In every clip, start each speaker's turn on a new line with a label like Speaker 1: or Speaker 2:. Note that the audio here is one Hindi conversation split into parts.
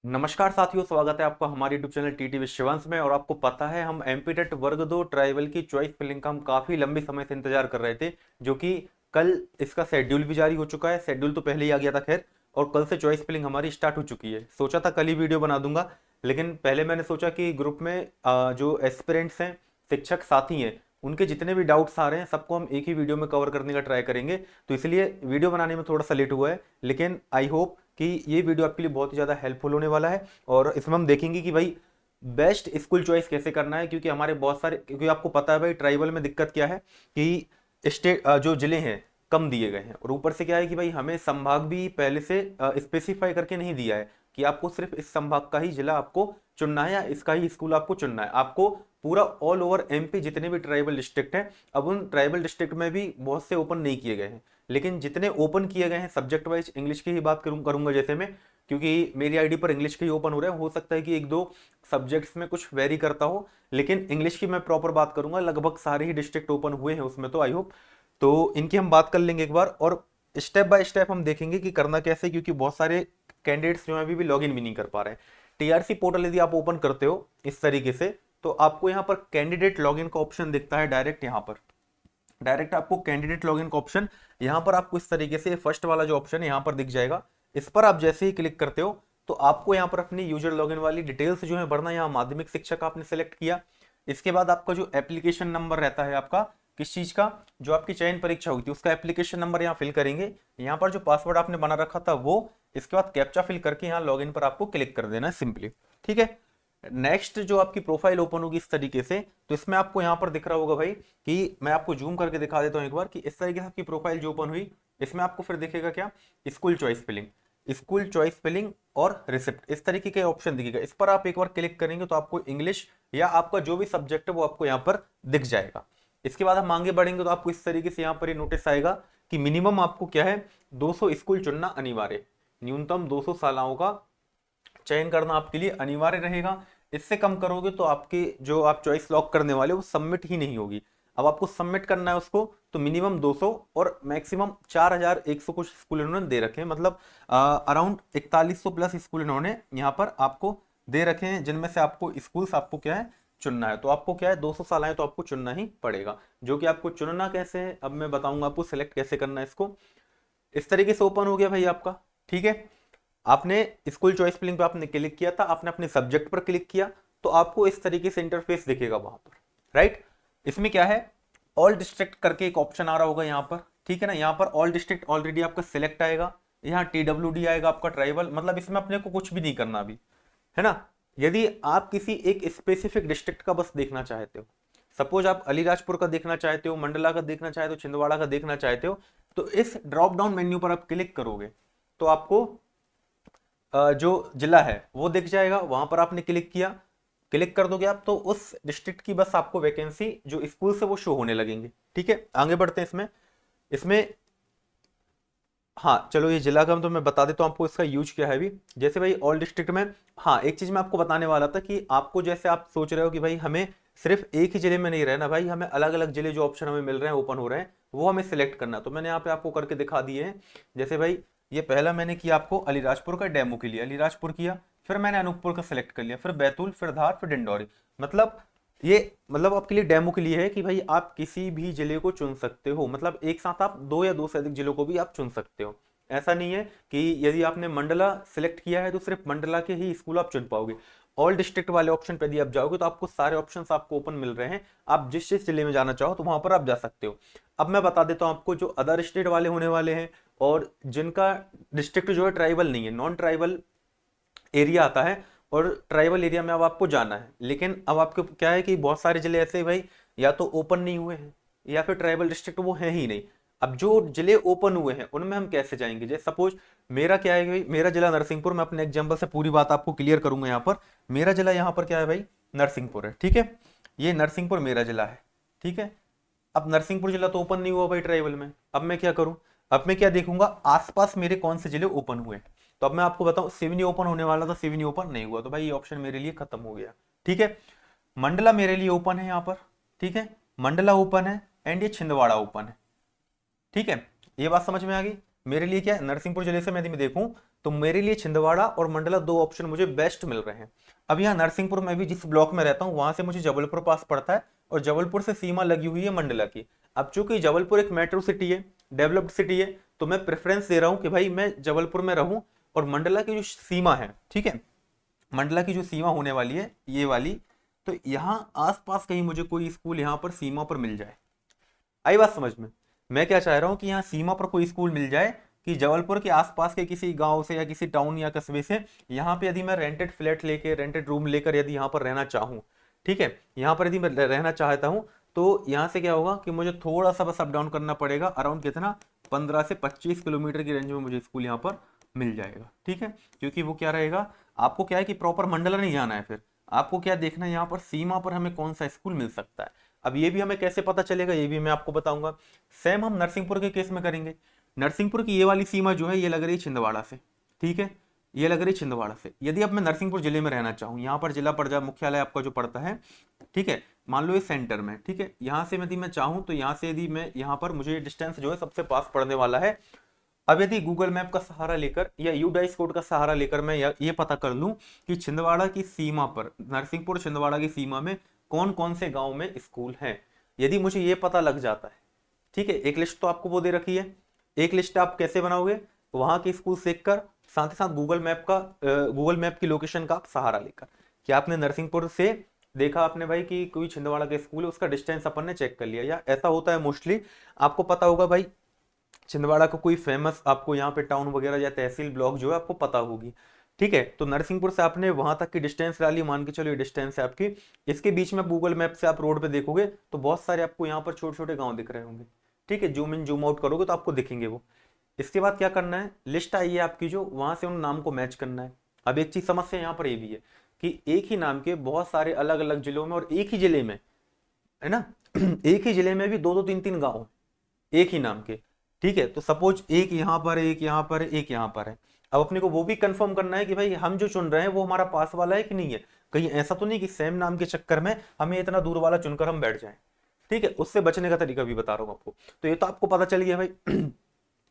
Speaker 1: नमस्कार साथियों, स्वागत है आपका हमारे यूट्यूब चैनल टीटी विश्ववंश में। और आपको पता है हम एमपीटेट वर्ग 2 ट्राइबल की चॉइस फिलिंग का हम काफी लंबे समय से इंतजार कर रहे थे, जो कि कल इसका शेड्यूल भी जारी हो चुका है। शेड्यूल तो पहले ही आ गया था खैर, और कल से चॉइस फिलिंग हमारी स्टार्ट हो चुकी है। सोचा था कल ही वीडियो बना दूंगा, लेकिन पहले मैंने सोचा कि ग्रुप में जो एस्पिरेंट्स हैं, शिक्षक साथी हैं, उनके जितने भी डाउट्स आ रहे हैं सबको हम एक ही वीडियो में कवर करने का ट्राई करेंगे। तो इसलिए वीडियो बनाने में थोड़ा सा लेट हुआ है, लेकिन आई होप कि ये वीडियो आपके लिए बहुत ही ज़्यादा हेल्पफुल होने वाला है। और इसमें हम देखेंगे कि भाई बेस्ट स्कूल चॉइस कैसे करना है, क्योंकि हमारे बहुत सारे, क्योंकि आपको पता है भाई ट्राइबल में दिक्कत क्या है कि स्टेट जो जिले हैं कम दिए गए हैं, और ऊपर से क्या है कि भाई हमें संभाग भी पहले से स्पेसिफाई करके नहीं दिया है कि आपको सिर्फ इस संभाग का ही जिला आपको चुनना है या इसका ही स्कूल आपको चुनना है। आपको पूरा ऑल ओवर एमपी जितने भी ट्राइबल डिस्ट्रिक्ट हैं, अब उन ट्राइबल डिस्ट्रिक्ट में भी बहुत से ओपन नहीं किए गए हैं, लेकिन जितने ओपन किए गए हैं सब्जेक्ट वाइज, इंग्लिश की ही बात करूंगा जैसे मैं, क्योंकि मेरी आईडी पर इंग्लिश के ही ओपन हो रहे हैं। हो सकता है कि एक दो सब्जेक्ट्स में कुछ वेरी करता हो, लेकिन इंग्लिश की मैं प्रॉपर बात करूंगा। लगभग सारे ही डिस्ट्रिक्ट ओपन हुए हैं उसमें, तो आई होप तो इनकी हम बात कर लेंगे एक बार, और स्टेप बाय स्टेप हम देखेंगे कि करना कैसे, क्योंकि बहुत सारे कैंडिडेट्स जो हैं अभी भी लॉग इन भी नहीं कर पा रहे हैं। टीआरसी पोर्टल यदि आप ओपन करते हो इस तरीके से, तो आपको यहाँ पर कैंडिडेट लॉगिन का ऑप्शन दिखता है। डायरेक्ट यहाँ पर डायरेक्ट आपको कैंडिडेट लॉगिन का ऑप्शन यहाँ पर आपको इस तरीके से फर्स्ट वाला जो ऑप्शन है यहाँ पर दिख जाएगा। इस पर आप जैसे ही क्लिक करते हो तो आपको यहाँ पर अपनी यूजर लॉगिन वाली डिटेल्स जो है भरना। यहाँ माध्यमिक शिक्षक आपने सेलेक्ट किया। इसके बाद आपका जो एप्लीकेशन नंबर रहता है आपका किस चीज का, जो आपकी चयन परीक्षा हुई थी उसका एप्लीकेशन नंबर यहाँ फिल करेंगे। यहाँ पर जो पासवर्ड आपने बना रखा था वो, इसके बाद कैप्चा फिल करके यहाँ लॉगिन पर आपको क्लिक कर देना है सिंपली। ठीक है। नेक्स्ट जो आपकी प्रोफाइल ओपन होगी इस तरीके से, तो इसमें आपको यहाँ पर दिख रहा होगा भाई कि मैं आपको जूम करके दिखा देता हूँ एक बार कि इस तरीके से आपकी प्रोफाइल जो ओपन हुई, इसमें आपको फिर दिखेगा क्या, school choice filling, school choice filling और रिसिप्ट, इस तरीके के ऑप्शन दिखेगा। इस पर आप एक बार क्लिक करेंगे तो आपको इंग्लिश या आपका जो भी सब्जेक्ट है वो आपको यहाँ पर दिख जाएगा। इसके बाद हम आगे बढ़ेंगे तो आपको इस तरीके से यहाँ पर ये नोटिस आएगा कि मिनिमम आपको क्या है, 200 स्कूल चुनना अनिवार्य, न्यूनतम 200 शालाओं का चयन करना आपके लिए अनिवार्य रहेगा। इससे कम करोगे तो आपकी जो आप चॉइस लॉक करने वाले वो सबमिट ही नहीं होगी। अब आपको सबमिट करना है उसको, तो मिनिमम 200 और मैक्सिमम 4100 कुछ स्कूल इन्होंने दे रखे हैं, मतलब अराउंड 4100 प्लस स्कूल इन्होंने यहाँ पर आपको दे रखे हैं, जिनमें से आपको स्कूल्स आपको क्या है चुनना है। तो आपको क्या है 200 साल आए तो आपको चुनना ही पड़ेगा। जो कि आपको चुनना कैसे है अब मैं बताऊंगा आपको, सिलेक्ट कैसे करना है इसको। इस तरीके से ओपन हो गया भाई आपका। ठीक है। आपने स्कूल चॉइस फिलिंग पे आपने क्लिक किया था, आपने अपने सब्जेक्ट पर क्लिक किया, तो आपको इस तरीके से इंटरफेस दिखेगा वहां पर। राइट। इसमें क्या है, ऑल डिस्ट्रिक्ट करके एक ऑप्शन आ रहा होगा यहाँ पर। ठीक है ना, यहाँ पर ऑल डिस्ट्रिक्ट ऑलरेडी आपका सिलेक्ट आएगा, यहाँ टीडब्ल्यूडी आएगा आपका ट्राइबल, मतलब इसमें अपने को कुछ भी नहीं करना अभी, है ना। यदि आप किसी एक स्पेसिफिक डिस्ट्रिक्ट का बस देखना चाहते हो, सपोज आप अलीराजपुर का देखना चाहते हो, मंडला का देखना चाहते हो, छिंदवाड़ा का देखना चाहते हो, तो इस ड्रॉप डाउन मेन्यू पर आप क्लिक करोगे तो आपको जो जिला है वो दिख जाएगा। वहां पर आपने क्लिक किया, क्लिक कर दोगे आप तो उस डिस्ट्रिक्ट की बस आपको वैकेंसी जो स्कूल से वो शो होने लगेंगे। ठीक है, आगे बढ़ते हैं इसमें। इसमें हाँ चलो, ये जिला का तो मैं बता देता हूँ आपको इसका यूज क्या है अभी। जैसे भाई ऑल डिस्ट्रिक्ट में, हाँ एक चीज मैं आपको बताने वाला था कि आपको जैसे आप सोच रहे हो कि भाई हमें सिर्फ एक ही जिले में नहीं रहना, भाई हमें अलग अलग जिले जो ऑप्शन हमें मिल रहे हैं ओपन हो रहे हैं वो हमें सिलेक्ट करना है। तो मैंने यहाँ पे आपको करके दिखा दिए हैं। जैसे भाई ये पहला मैंने किया आपको अलीराजपुर का डेमो के लिए, अलीराजपुर किया, फिर मैंने अनूपपुर का सिलेक्ट कर लिया, फिर बैतूल, फिर धार, फिर डिंडौरी। मतलब ये मतलब आपके लिए डेमो के लिए है कि भाई आप किसी भी जिले को चुन सकते हो, मतलब एक साथ आप दो या दो से अधिक जिलों को भी आप चुन सकते हो। ऐसा नहीं है कि यदि आपने मंडला सिलेक्ट किया है तो सिर्फ मंडला के ही स्कूल आप चुन पाओगे। ऑल डिस्ट्रिक्ट वाले ऑप्शन पे यदि आप जाओगे तो आपको सारे ऑप्शंस आपको ओपन मिल रहे हैं, आप जिस जिस जिले में जाना चाहो तो वहां पर आप जा सकते हो। अब मैं बता देता हूं आपको जो अदर स्टेट वाले होने वाले हैं और जिनका डिस्ट्रिक्ट जो है ट्राइबल नहीं है, नॉन ट्राइबल एरिया आता है, और ट्राइबल एरिया में अब आपको जाना है, लेकिन अब आपको क्या है कि बहुत सारे जिले ऐसे भाई या तो ओपन नहीं हुए हैं या फिर ट्राइबल डिस्ट्रिक्ट वो है ही नहीं। अब जो जिले ओपन हुए हैं उनमें हम कैसे जाएंगे, जैसे सपोज मेरा क्या है भाई, मेरा जिला नरसिंहपुर, मैं अपने एग्जांपल से पूरी बात आपको क्लियर करूंगा। यहाँ पर मेरा जिला यहाँ पर क्या है भाई, नरसिंहपुर है। ठीक है, ये नरसिंहपुर मेरा जिला है। ठीक है। अब नरसिंहपुर जिला तो ओपन नहीं हुआ भाई ट्राइबल में, अब मैं क्या करूं, अब मैं क्या देखूंगा आसपास मेरे कौन से जिले ओपन हुए हैं। तो अब मैं आपको बताऊं, सिवनी ओपन होने वाला था, सिवनी ओपन नहीं हुआ, तो भाई ये ऑप्शन मेरे लिए खत्म हो गया। ठीक है। मंडला मेरे लिए ओपन है यहाँ पर। ठीक है, मंडला ओपन है एंड ये छिंदवाड़ा ओपन है। ठीक है, ये बात समझ में आ गई। मेरे लिए क्या है, नरसिंहपुर जिले से मैं यदि मैं देखूं तो मेरे लिए छिंदवाड़ा और मंडला दो ऑप्शन मुझे बेस्ट मिल रहे हैं। अब यहाँ नरसिंहपुर में भी जिस ब्लॉक में रहता हूँ वहां से मुझे जबलपुर पास पड़ता है और जबलपुर से सीमा लगी हुई है मंडला की। अब चूंकि जबलपुर एक मेट्रो सिटी है, डेवलप्ड सिटी है, तो मैं प्रेफरेंस दे रहा हूँ कि भाई मैं जबलपुर में रहूं और मंडला की जो सीमा है, ठीक है, मंडला की जो सीमा होने वाली है ये वाली, तो यहाँ आसपास कहीं मुझे कोई स्कूल यहाँ पर सीमा पर मिल जाए। आई बात समझ में? मैं क्या चाह रहा हूँ कि यहाँ सीमा पर कोई स्कूल मिल जाए, कि जबलपुर के आसपास के किसी गांव से या किसी टाउन या कस्बे से यहाँ पे यदि मैं रेंटेड फ्लैट लेके, रेंटेड रूम लेकर यदि यहाँ पर रहना चाहूँ, ठीक है, यहाँ पर यदि मैं रहना चाहता हूँ, तो यहाँ से क्या होगा कि मुझे थोड़ा सा बस अप डाउन करना पड़ेगा, अराउंड कितना, 15 से 25 किलोमीटर की रेंज में मुझे स्कूल यहाँ पर मिल जाएगा, ठीक है। क्योंकि वो क्या रहेगा, आपको क्या है कि प्रॉपर मंडला नहीं जाना है, फिर आपको क्या देखना है यहाँ पर सीमा पर हमें कौन सा स्कूल मिल सकता है। अब ये भी हमें कैसे पता चलेगा, ये भी मैं आपको बताऊंगा। सेम हम नरसिंहपुर के केस में करेंगे। नरसिंहपुर की ये वाली सीमा जो है ये लग रही है छिंदवाड़ा से, ठीक है, ये लग रही है छिंदवाड़ा से। यदि अब मैं नरसिंहपुर जिले में रहना चाहूँ, यहाँ पर जिला पंचायत मुख्यालय आपका जो पड़ता है, ठीक है, मान लो ये सेंटर में, ठीक है, यहाँ से यदि मैं चाहूँ तो यहाँ से यदि मैं यहाँ पर मुझे डिस्टेंस जो है सबसे पास पड़ने वाला है। अब यदि गूगल मैप का सहारा लेकर या यूडाइस कोड का सहारा लेकर मैं ये पता कर लूं कि छिंदवाड़ा की सीमा पर, नरसिंहपुर छिंदवाड़ा की सीमा में कौन कौन से गांव में स्कूल हैं, यदि मुझे ये पता लग जाता है, ठीक है, एक लिस्ट तो आपको वो दे रखी है। एक लिस्ट आप कैसे बनाओगे, वहां के स्कूल देखकर, साथ ही साथ गूगल मैप की लोकेशन का आप सहारा लेकर, कि आपने नरसिंहपुर से देखा आपने भाई कि कोई छिंदवाड़ा का स्कूल है, उसका डिस्टेंस अपन ने चेक कर लिया, या ऐसा होता है मोस्टली, आपको पता होगा भाई छिंदवाड़ा का कोई फेमस आपको यहाँ पे टाउन वगैरह या तहसील ब्लॉक जो है आपको पता होगी, ठीक है, तो नरसिंहपुर से आपने वहां तक की डिस्टेंस डाली, मान के चलो ये डिस्टेंस है आपकी, इसके बीच में गूगल मैप से आप रोड पे देखोगे तो बहुत सारे आपको यहाँ पर छोटे छोटे गांव दिख रहे होंगे, ठीक है, जूम इन जूम आउट करोगे तो आपको दिखेंगे वो। इसके बाद क्या करना है, लिस्ट आई है आपकी जो, वहां से उन नाम को मैच करना है। अब एक चीज समस्या यहाँ पर ये भी है कि एक ही नाम के बहुत सारे अलग अलग जिलों में और एक ही जिले में, है ना, एक ही जिले में भी दो दो तीन तीन गांव एक ही नाम के, ठीक है, तो सपोज एक यहाँ पर, एक यहाँ पर, एक यहाँ पर है। अब अपने को वो भी कंफर्म करना है कि भाई हम जो चुन रहे हैं वो हमारा पास वाला है कि नहीं है, कहीं ऐसा तो नहीं कि सेम नाम के चक्कर में हमें इतना दूर वाला चुनकर हम बैठ जाएं, ठीक है, उससे बचने का तरीका भी बता रहा हूं आपको। तो ये तो आपको पता चल गया भाई।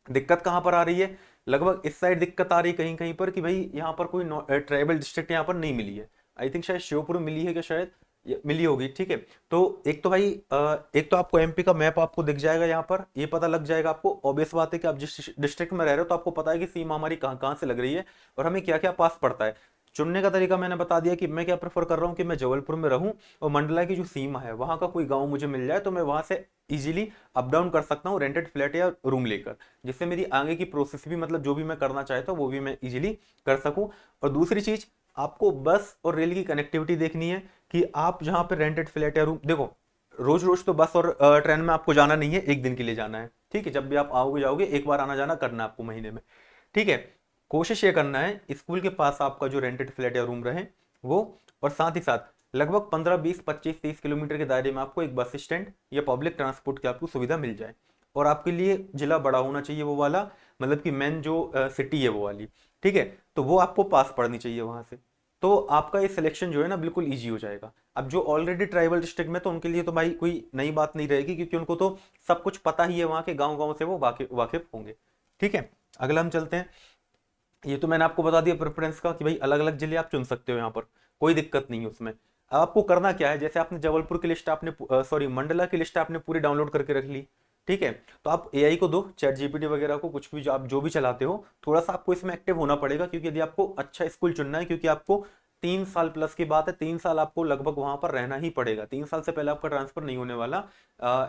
Speaker 1: दिक्कत कहां पर आ रही है, लगभग इस साइड दिक्कत आ रही है कहीं कहीं पर कि भाई यहाँ पर कोई ट्राइबल डिस्ट्रिक्ट यहाँ पर नहीं मिली है। आई थिंक शायद श्योपुर मिली है, क्या शायद मिली होगी, ठीक है। तो एक तो भाई एक तो आपको एमपी का मैप आपको दिख जाएगा, यहाँ पर ये पता लग जाएगा आपको, ऑब्वियस बात है कि आप जिस डिस्ट्रिक्ट में रह रहे हो तो आपको पता है कि सीमा हमारी कहाँ कहाँ से लग रही है और हमें क्या क्या पास पड़ता है। चुनने का तरीका मैंने बता दिया कि मैं क्या प्रेफर कर रहा हूँ कि मैं जबलपुर में रहूं और मंडला की जो सीमा है वहां का कोई गांव मुझे मिल जाए तो मैं वहां से इजीली अप डाउन कर सकता हूँ रेंटेड फ्लैट या रूम लेकर, जिससे मेरी आगे की प्रोसेस भी, मतलब जो भी मैं करना चाहता हूँ वो भी मैं इजीली कर सकूं। और दूसरी चीज, आपको बस और रेल की कनेक्टिविटी देखनी है कि आप जहां पे रेंटेड फ्लैट या रूम, देखो रोज रोज तो बस और ट्रेन में आपको जाना नहीं है, एक दिन के लिए जाना है, ठीक है, जब भी आप आओगे जाओगे एक बार आना जाना करना है आपको महीने में, ठीक है। कोशिश ये करना है स्कूल के पास आपका जो रेंटेड फ्लैट या रूम रहे वो, और साथ ही साथ लगभग 15 20 25 30 किलोमीटर के दायरे में आपको एक बस स्टैंड या पब्लिक ट्रांसपोर्ट की आपको सुविधा मिल जाए। और आपके लिए जिला बड़ा होना चाहिए वो वाला, मतलब कि मेन जो सिटी है वो वाली, ठीक है, तो वो आपको पास पड़नी चाहिए वहां से। तो आपका ये सिलेक्शन जो है ना बिल्कुल ईजी हो जाएगा। अब जो ऑलरेडी ट्राइबल डिस्ट्रिक्ट में, तो उनके लिए तो भाई कोई नई बात नहीं रहेगी क्योंकि उनको तो सब कुछ पता ही है, वहां के गांव गांव से वो वाकिफ वाकिफ होंगे, ठीक है। अगला हम चलते हैं। ये तो मैंने आपको बता दिया प्रेफरेंस का कि भाई अलग अलग जिले आप चुन सकते हो, यहाँ पर कोई दिक्कत नहीं है उसमें। अब आपको करना क्या है, जैसे आपने जबलपुर की लिस्ट आपने सॉरी मंडला की लिस्ट आपने पूरी डाउनलोड करके रख ली, ठीक है, तो आप एआई को दो, चैट जीपीटी वगैरह को, कुछ भी जो आप जो भी चलाते हो, थोड़ा सा आपको इसमें एक्टिव होना पड़ेगा क्योंकि यदि आपको अच्छा स्कूल चुनना है, क्योंकि आपको 3 साल प्लस की बात है, 3 साल आपको लगभग वहां पर रहना ही पड़ेगा, 3 साल से पहले आपका ट्रांसफर नहीं होने वाला।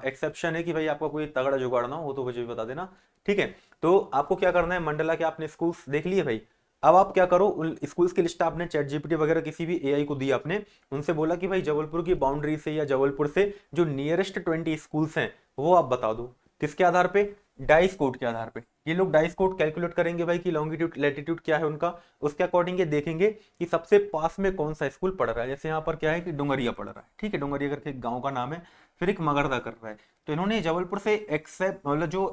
Speaker 1: एक्सेप्शन है कि भाई आपका कोई तगड़ा जुगाड़ ना हो तो मुझे भी बता देना, ठीक है। तो आपको क्या करना है, मंडला के आपने स्कूल देख लिए भाई, अब आप क्या करो, उन स्कूल्स की लिस्ट आपने चैट जीपीटी वगैरह किसी भी एआई को दी आपने, उनसे बोला कि भाई जबलपुर की बाउंड्री से या जबलपुर से जो नियरेस्ट 20 स्कूल्स हैं वो आप बता दो। किसके आधार पे, डाइस कोड के आधार पे। ये लोग डाइस कोड कैलकुलेट करेंगे भाई कि लॉन्गिट्यूड लैटिट्यूड क्या है उनका, उसके अकॉर्डिंग ये देखेंगे कि सबसे पास में कौन सा स्कूल पढ़ रहा है। जैसे यहाँ पर क्या है कि डुंगरिया पढ़ रहा है, ठीक है, डुंगरिया करके एक गांव का नाम है, फिर एक मगरदा कर रहा है, तो इन्होंने जबलपुर से एक्सेप्ट मतलब जो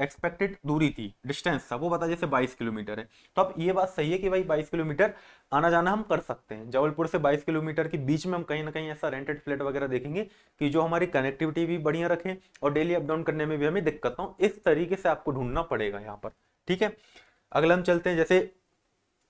Speaker 1: एक्सपेक्टेड दूरी थी, डिस्टेंस था, वो बता जैसे 22 किलोमीटर है। तो अब ये बात सही है कि भाई 22 किलोमीटर आना जाना हम कर सकते हैं, जबलपुर से 22 किलोमीटर के बीच में हम कहीं ना कहीं ऐसा रेंटेड फ्लैट वगैरह देखेंगे कि जो हमारी कनेक्टिविटी भी बढ़िया रखें और डेली अप डाउन करने में भी हमें दिक्कत ना हो। इस तरीके से आपको ढूंढना पड़ेगा यहाँ पर, ठीक है। अगला हम चलते हैं, जैसे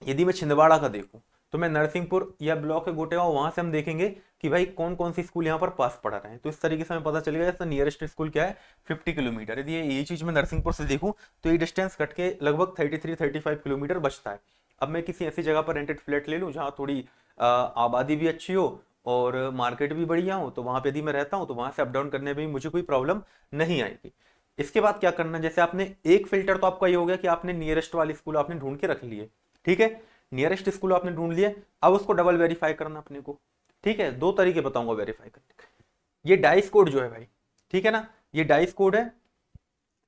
Speaker 1: यदि मैं छिंदवाड़ा का देखूं तो मैं नरसिंहपुर या ब्लॉक के गोटेगांव, वहां से हम देखेंगे कि भाई कौन कौन सी स्कूल यहाँ पर पास पढ़ा रहे हैं। तो इस तरीके से हमें पता चलेगा इसका नियरेस्ट स्कूल क्या है, 50 किलोमीटर। यदि ये चीज मैं नरसिंहपुर से देखूं तो ये डिस्टेंस कट के लगभग 33-35 किलोमीटर बचता है। अब मैं किसी ऐसी जगह पर रेंटेड फ्लैट ले लूँ जहाँ थोड़ी आबादी भी अच्छी हो और मार्केट भी बढ़िया हो, तो वहां पे यदि मैं रहता हूँ तो वहां से अप डाउन करने में भी मुझे कोई प्रॉब्लम नहीं आएगी। इसके बाद क्या करना है, जैसे आपने एक फिल्टर तो आपका ये हो गया कि आपने नियरेस्ट वाली स्कूल आपने ढूंढ के रख लिए, ठीक है, नियरेस्ट स्कूल आपने ढूंढ लिए। अब उसको डबल वेरीफाई करना अपने को, ठीक है। दो तरीके बताऊंगा वेरीफाई करने के। ये डाइस कोड जो है भाई, ठीक है ना, ये डाइस कोड है।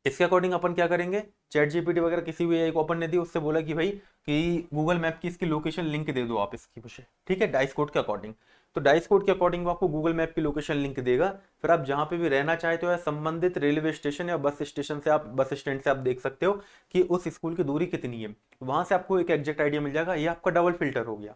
Speaker 1: इसके अकॉर्डिंग अपन क्या करेंगे, चैट जीपीटी वगैरह किसी भी एक ओपन ने दी, उससे बोला कि भाई कि गूगल मैप की इसकी लोकेशन लिंक दे दो आप इसकी मुझे, ठीक है, डाइस कोड के अकॉर्डिंग। तो डाइस कोड के अकॉर्डिंग वो आपको गूगल मैप की लोकेशन लिंक देगा। फिर आप जहां पे भी रहना चाहते हो या संबंधित रेलवे स्टेशन या बस स्टेशन से, आप बस स्टैंड से आप देख सकते हो कि उस स्कूल की दूरी कितनी है। वहां से आपको एक एग्जैक्ट आइडिया मिल जाएगा। ये आपका डबल फिल्टर हो गया।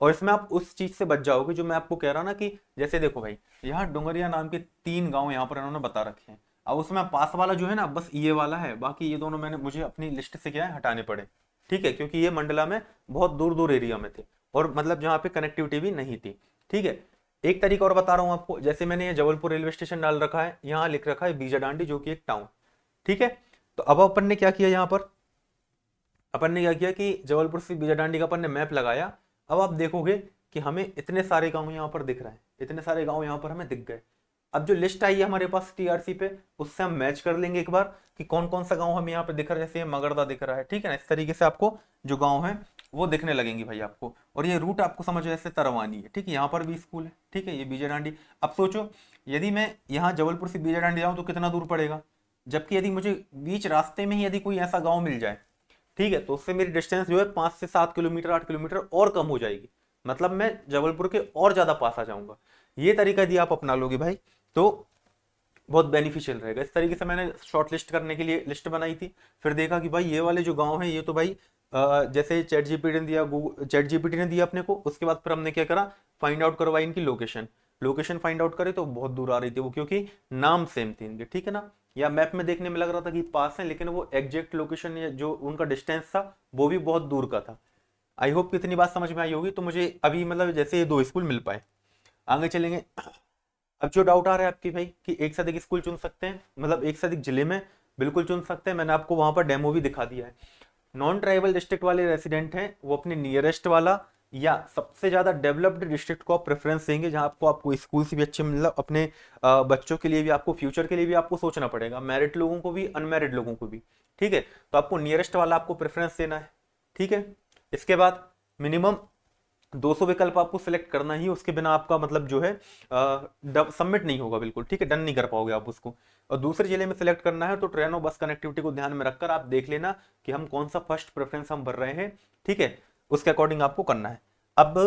Speaker 1: और इसमें आप उस चीज से बच जाओगे जो मैं आपको कह रहा ना, कि जैसे देखो भाई, यहाँ डुंगरिया नाम के 3 गांव यहाँ पर इन्होंने बता रखे हैं। अब उसमें पास वाला जो है ना, बस ये वाला है, बाकी ये दोनों मैंने मुझे अपनी लिस्ट से क्या है हटाने पड़े, ठीक है, क्योंकि ये मंडला में बहुत दूर दूर एरिया में थे और मतलब जहाँ पे कनेक्टिविटी भी नहीं थी, ठीक है। एक तरीका और बता रहा हूँ आपको, जैसे मैंने ये जबलपुर रेलवे स्टेशन डाल रखा है, यहाँ लिख रखा है बीजाडांडी जो कि एक टाउन, ठीक है। तो अब अपन ने क्या किया, यहाँ पर अपन ने क्या किया कि जबलपुर से बीजाडांडी का अपन ने मैप लगाया। अब आप देखोगे कि हमें इतने सारे गांव यहाँ पर दिख रहे हैं, इतने सारे गांव यहाँ पर हमें दिख गए। अब जो लिस्ट आई है हमारे पास टीआरसी पे, उससे हम मैच कर लेंगे एक बार कि कौन कौन सा गांव हमें यहाँ पे दिख रहा है। जैसे ये मगरदा दिख रहा है, ठीक है ना, इस तरीके से आपको जो गांव है वो दिखने लगेंगे भाई आपको। और ये रूट आपको समझ जैसे तरवानी है, ठीक है, यहाँ पर भी स्कूल है, ठीक है, ये बीजाडांडी। अब सोचो यदि मैं यहाँ जबलपुर से बीजाडांडी जाऊँ तो कितना दूर पड़ेगा, जबकि यदि मुझे बीच रास्ते में ही यदि कोई ऐसा गाँव मिल जाए, ठीक है, तो उससे मेरी डिस्टेंस जो है 5 से 7 किलोमीटर 8 किलोमीटर और कम हो जाएगी। मतलब मैं जबलपुर के और ज्यादा पास आ जाऊंगा। ये तरीका यदि आप अपना लोगे भाई तो बहुत बेनिफिशियल रहेगा। इस तरीके से मैंने शॉर्ट लिस्ट करने के लिए लिस्ट बनाई थी। फिर देखा कि भाई ये वाले जो गांव है ये तो भाई जैसे चैट जीपीटी ने दिया, गूगल चैट जीपीटी ने दिया अपने को, उसके बाद फिर हमने क्या करा, फाइंड आउट करवाई इनकी लोकेशन। लोकेशन फाइंड आउट करे तो बहुत दूर आ रही थी वो, क्योंकि नाम सेम थे इनके, ठीक है ना, या मैप में देखने में लग रहा था कि पास है, लेकिन वो एग्जैक्ट लोकेशन या जो उनका डिस्टेंस था वो भी बहुत दूर का था। आई होप कितनी बात समझ में आई होगी। तो मुझे अभी मतलब जैसे ये 2 स्कूल मिल पाए, आगे चलेंगे। अब जो डाउट आ रहा है आपकी भाई कि एक से अधिक स्कूल चुन सकते हैं, मतलब एक से अधिक जिले में बिल्कुल चुन सकते हैं, मैंने आपको वहां पर डेमो भी दिखा दिया है। नॉन ट्राइबल डिस्ट्रिक्ट वाले रेसिडेंट हैं वो अपने नियरेस्ट वाला या सबसे ज्यादा डेवलप्ड डिस्ट्रिक्ट को आप प्रेफरेंस देंगे, जहां आपको स्कूल से भी अच्छे, मतलब अपने बच्चों के लिए भी, आपको फ्यूचर के लिए भी आपको सोचना पड़ेगा, मैरिड लोगों को भी अनमैरिड लोगों को भी, ठीक है। तो आपको नियरेस्ट वाला आपको प्रेफरेंस देना है, ठीक है। इसके बाद मिनिमम 200 विकल्प आपको सिलेक्ट करना ही, उसके बिना आपका मतलब जो है सबमिट नहीं होगा बिल्कुल, ठीक है, डन नहीं कर पाओगे आप उसको। और दूसरे जिले में सिलेक्ट करना है तो ट्रेन और बस कनेक्टिविटी को ध्यान में रखकर आप देख लेना कि हम कौन सा फर्स्ट प्रेफरेंस हम भर रहे हैं, ठीक है, उसके अकॉर्डिंग आपको करना है। अब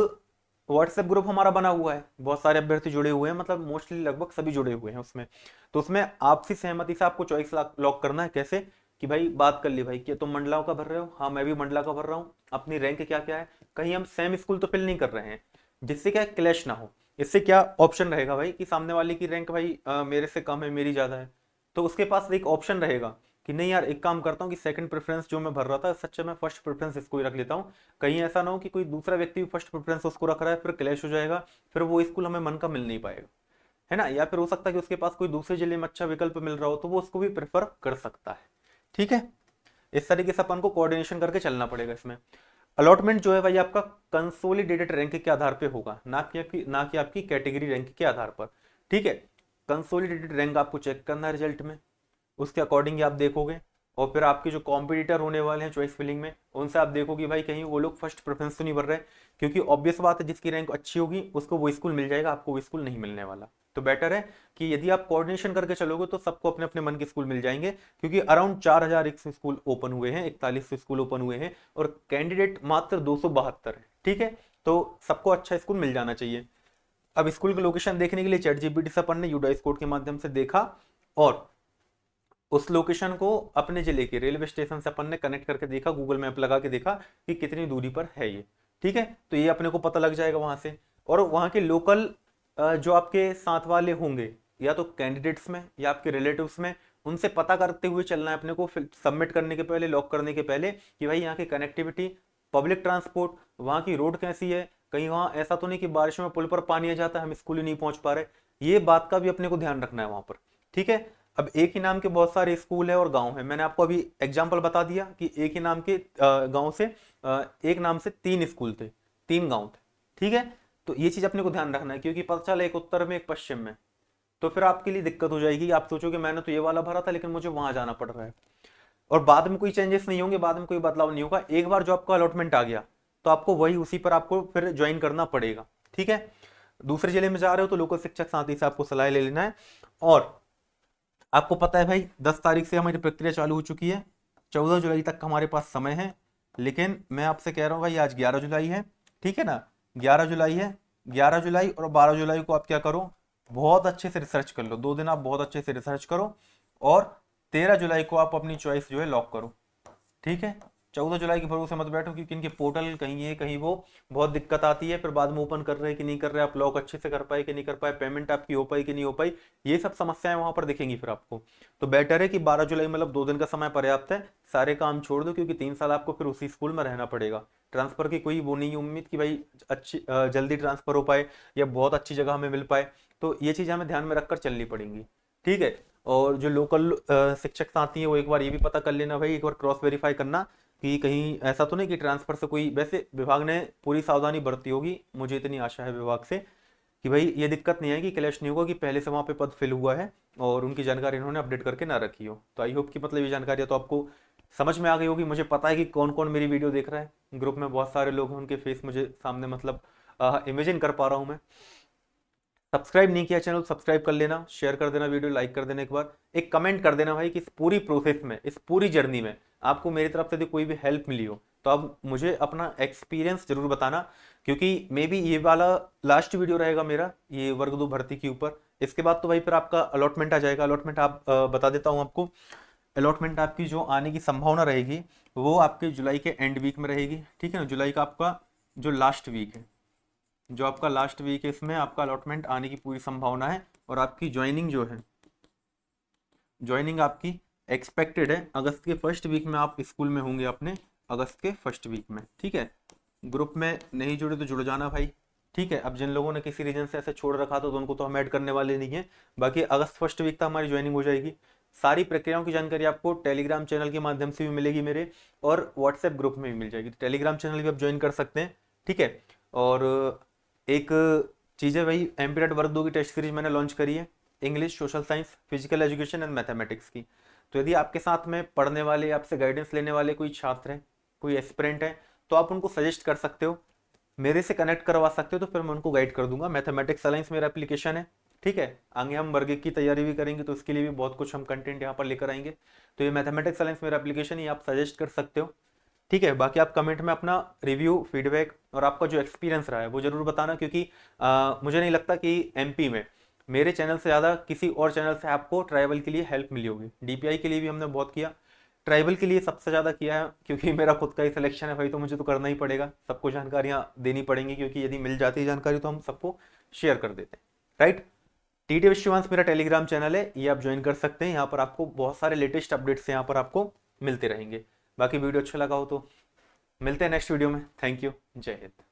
Speaker 1: व्हाट्सएप ग्रुप हमारा बना हुआ है, बहुत सारे अभ्यर्थी जुड़े हुए हैं, मतलब मोस्टली लगभग सभी जुड़े हुए हैं उसमें। तो उसमें आपसी सहमति से आपको चॉइस लॉक करना है। कैसे कि भाई बात कर ली भाई कि तुम मंडलाओं का भर रहे हो, हाँ मैं भी मंडला का भर रहा हूँ, अपनी रैंक क्या क्या है, कहीं हम सेम स्कूल तो फिल नहीं कर रहे हैं जिससे क्या क्लैश ना हो। इससे क्या ऑप्शन रहेगा भाई कि सामने वाले की रैंक भाई मेरे से कम है, मेरी ज्यादा है, तो उसके पास एक ऑप्शन रहेगा कि नहीं यार एक काम करता हूँ कि सेकंड प्रेफरेंस जो मैं भर रहा था सच्चा मैं फर्स्ट प्रेफरेंस इसको ही रख लेता हूँ। कहीं ऐसा ना हो कि कोई दूसरा व्यक्ति भी फर्स्ट प्रेफरेंस उसको रख रहा है, फिर क्लैश हो जाएगा, फिर वो स्कूल हमें मन का मिल नहीं पाएगा, है ना। या फिर हो सकता है कि उसके पास कोई दूसरे जिले में अच्छा विकल्प मिल रहा हो तो वो उसको भी प्रेफर कर सकता है, ठीक है। इस तरीके से अपन को कोऑर्डिनेशन करके चलना पड़ेगा इसमें। अलॉटमेंट जो है भाई आपका कंसोलिडेटेड रैंक के आधार पे होगा, ना कि आपकी कैटेगरी रैंक के आधार पर, ठीक है। कंसोलिडेटेड रैंक आपको चेक करना है रिजल्ट में, उसके अकॉर्डिंग ही आप देखोगे। और फिर आपके जो कॉम्पिटिटर होने वाले हैं चॉइस फिलिंग में, उनसे आप देखोगे भाई कहीं वो लोग फर्स्ट प्रेफरेंस तो नहीं भर रहे, क्योंकि ऑब्वियस बात है जिसकी रैंक अच्छी होगी उसको वो स्कूल मिल जाएगा, आपको वो स्कूल नहीं मिलने वाला। तो बेटर है कि यदि आप कोऑर्डिनेशन करके चलोगे तो सबको अपने अपने मन के स्कूल मिल जाएंगे, क्योंकि अराउंड 4100 स्कूल ओपन हुए हैं, 4100 स्कूल ओपन हुए हैं और कैंडिडेट मात्र 272 है, ठीक है। तो सबको अच्छा स्कूल मिल जाना चाहिए। अब स्कूल की लोकेशन देखने के लिए चैट जीपीटी से अपन ने यूडाइस कोड के माध्यम से देखा और उस लोकेशन को अपने जिले के रेलवे स्टेशन से अपन ने कनेक्ट करके देखा, गूगल मैप लगा के देखा कि कितनी दूरी पर है ये, ठीक है। तो ये अपने को पता लग जाएगा वहां से। और वहां के लोकल जो आपके साथ वाले होंगे, या तो कैंडिडेट्स में या आपके रिलेटिव्स में, उनसे पता करते हुए चलना है अपने को, फिर सबमिट करने के पहले, लॉक करने के पहले, कि भाई यहाँ की कनेक्टिविटी पब्लिक ट्रांसपोर्ट, वहाँ की रोड कैसी है, कहीं वहाँ ऐसा तो नहीं कि बारिश में पुल पर पानी आ जाता है, हम स्कूल ही नहीं पहुंच पा रहे, ये बात का भी अपने को ध्यान रखना है वहां पर। ठीक है। अब एक ही नाम के बहुत सारे स्कूल है और गांव है, मैंने आपको अभी एग्जांपल बता दिया कि एक ही नाम के गांव से एक नाम से 3 स्कूल थे, 3 गांव थे। ठीक है। तो ये चीज अपने को ध्यान रखना है, क्योंकि पता चला एक उत्तर में एक पश्चिम में, तो फिर आपके लिए दिक्कत हो जाएगी। आप सोचोगे मैंने तो ये वाला भरा था लेकिन मुझे वहां जाना पड़ रहा है, और बाद में कोई चेंजेस नहीं होंगे, बाद में कोई बदलाव नहीं होगा। एक बार जो आपका अलॉटमेंट आ गया तो आपको वही उसी पर आपको फिर ज्वाइन करना पड़ेगा। ठीक है। दूसरे जिले में जा रहे हो तो लोकल शिक्षक साथी से आपको सलाह ले लेना है। और आपको पता है भाई 10 तारीख से हमारी प्रक्रिया चालू हो चुकी है, 14 जुलाई तक हमारे पास समय है। लेकिन मैं आपसे कह रहा हूँ भाई आज 11 जुलाई है, ठीक है ना, 11 जुलाई है, 11 जुलाई और 12 जुलाई को आप क्या करो, बहुत अच्छे से रिसर्च कर लो, 2 दिन आप बहुत अच्छे से रिसर्च करो, और 13 जुलाई को आप अपनी चॉइस जो है लॉक करो। ठीक है। 14 जुलाई के भरोसे मत बैठो, क्योंकि इनके पोर्टल कहीं ये कहीं वो बहुत दिक्कत आती है, फिर बाद में ओपन कर रहे हैं कि नहीं कर रहे, आप लॉक अच्छे से कर पाए कि नहीं कर पाए, पेमेंट आपकी हो पाई कि नहीं हो पाई, ये सब समस्याएं वहां पर दिखेंगी फिर आपको। तो बेटर है कि 12 जुलाई मतलब 2 दिन का समय पर्याप्त है, सारे काम छोड़ दो, क्योंकि 3 साल आपको फिर उसी स्कूल में रहना पड़ेगा। ट्रांसफर की कोई वो नहीं है उम्मीद कि भाई अच्छी जल्दी ट्रांसफर हो पाए या बहुत अच्छी जगह हमें मिल पाए, तो ये चीज़ हमें ध्यान में रखकर चलनी पड़ेंगी। ठीक है। और जो लोकल शिक्षक साथी है वो एक बार ये भी पता कर लेना भाई, एक बार क्रॉस वेरीफाई करना कि कहीं ऐसा तो नहीं कि ट्रांसफर से कोई, वैसे विभाग ने पूरी सावधानी बरती होगी, मुझे इतनी आशा है विभाग से कि भाई ये दिक्कत नहीं है कि क्लैश नहीं होगा कि पहले से वहाँ पे पद फिल हुआ है और उनकी जानकारी इन्होंने अपडेट करके ना रखी हो। तो आई होप कि मतलब ये जानकारी तो आपको समझ में आ गई होगी। मुझे पता है कि कौन कौन मेरी वीडियो देख रहा है, ग्रुप में बहुत सारे लोग हैं, उनके फेस मुझे सामने मतलब इमेजिन कर पा रहा हूँ मैं। सब्सक्राइब नहीं किया चैनल, सब्सक्राइब कर लेना, शेयर कर देना, वीडियो लाइक कर देना, एक बार एक कमेंट कर देना भाई कि इस पूरी प्रोसेस में, इस पूरी जर्नी में आपको मेरी तरफ से यदि कोई भी हेल्प मिली हो तो आप मुझे अपना एक्सपीरियंस जरूर बताना, क्योंकि मे बी ये वाला लास्ट वीडियो रहेगा मेरा ये वर्ग 2 भर्ती के ऊपर। इसके बाद तो भाई फिर आपका अलॉटमेंट आ जाएगा। अलॉटमेंट आप बता देता हूँ आपको, अलॉटमेंट आपकी जो आने की संभावना रहेगी वो आपके जुलाई के एंड वीक में रहेगी। ठीक है ना, जुलाई का आपका जो लास्ट वीक है, जो आपका लास्ट वीक है, इसमें आपका अलॉटमेंट आने की पूरी संभावना है। और आपकी ज्वाइनिंग जो है, ज्वाइनिंग आपकी एक्सपेक्टेड है अगस्त के फर्स्ट वीक में, आप स्कूल में होंगे अपने अगस्त के फर्स्ट वीक में। ठीक है। ग्रुप में नहीं जुड़े तो जुड़ जाना भाई। ठीक है। अब जिन लोगों ने किसी रीजन से ऐसे छोड़ रखा था तो उनको तो हम ऐड करने वाले नहीं है, बाकी अगस्त फर्स्ट वीक तक हमारी ज्वाइनिंग हो जाएगी। सारी प्रक्रियाओं की जानकारी आपको टेलीग्राम चैनल के माध्यम से भी मिलेगी मेरे, और व्हाट्सएप ग्रुप में भी मिल जाएगी, तो टेलीग्राम चैनल भी आप ज्वाइन कर सकते हैं। ठीक है। और एक चीज़ है भाई, एमपीटेट वर्ग 2 की टेस्ट सीरीज मैंने लॉन्च करी है, English, social science, physical education and mathematics की। तो यदि आपके साथ में पढ़ने वाले, आपसे गाइडेंस लेने वाले कोई छात्र हैं, कोई एस्पिरेंट है, तो आप उनको सजेस्ट कर सकते हो, मेरे से कनेक्ट करवा सकते हो, तो फिर मैं उनको गाइड कर दूंगा। मैथमेटिक्स अलायंस मेरा एप्लीकेशन है। ठीक है। आगे हम वर्ग 1 की तैयारी भी करेंगे तो उसके लिए भी बहुत कुछ हम कंटेंट यहाँ पर लेकर आएंगे। तो ये मैथमेटिक्स अलायंस मेरा एप्लीकेशन ही आप सजेस्ट कर सकते हो। ठीक है। बाकी आप कमेंट में अपना रिव्यू, फीडबैक और आपका जो एक्सपीरियंस रहा है वो जरूर बताना, क्योंकि मुझे नहीं लगता कि एमपी में मेरे चैनल से ज़्यादा किसी और चैनल से आपको ट्राइबल के लिए हेल्प मिली होगी। डीपीआई के लिए भी हमने बहुत किया, ट्राइबल के लिए सबसे ज़्यादा किया है, क्योंकि मेरा खुद का ही सिलेक्शन है भाई, तो मुझे तो करना ही पड़ेगा, सबको जानकारियाँ देनी पड़ेंगी, क्योंकि यदि मिल जाती है जानकारी तो हम सबको शेयर कर देते हैं। राइट। टीटी विश्ववंश मेरा टेलीग्राम चैनल है, ये आप ज्वाइन कर सकते हैं। यहाँ पर आपको बहुत सारे लेटेस्ट अपडेट्स यहाँ पर आपको मिलते रहेंगे। बाकी वीडियो अच्छा लगा हो तो मिलते हैं नेक्स्ट वीडियो में। Thank you. जय हिंद।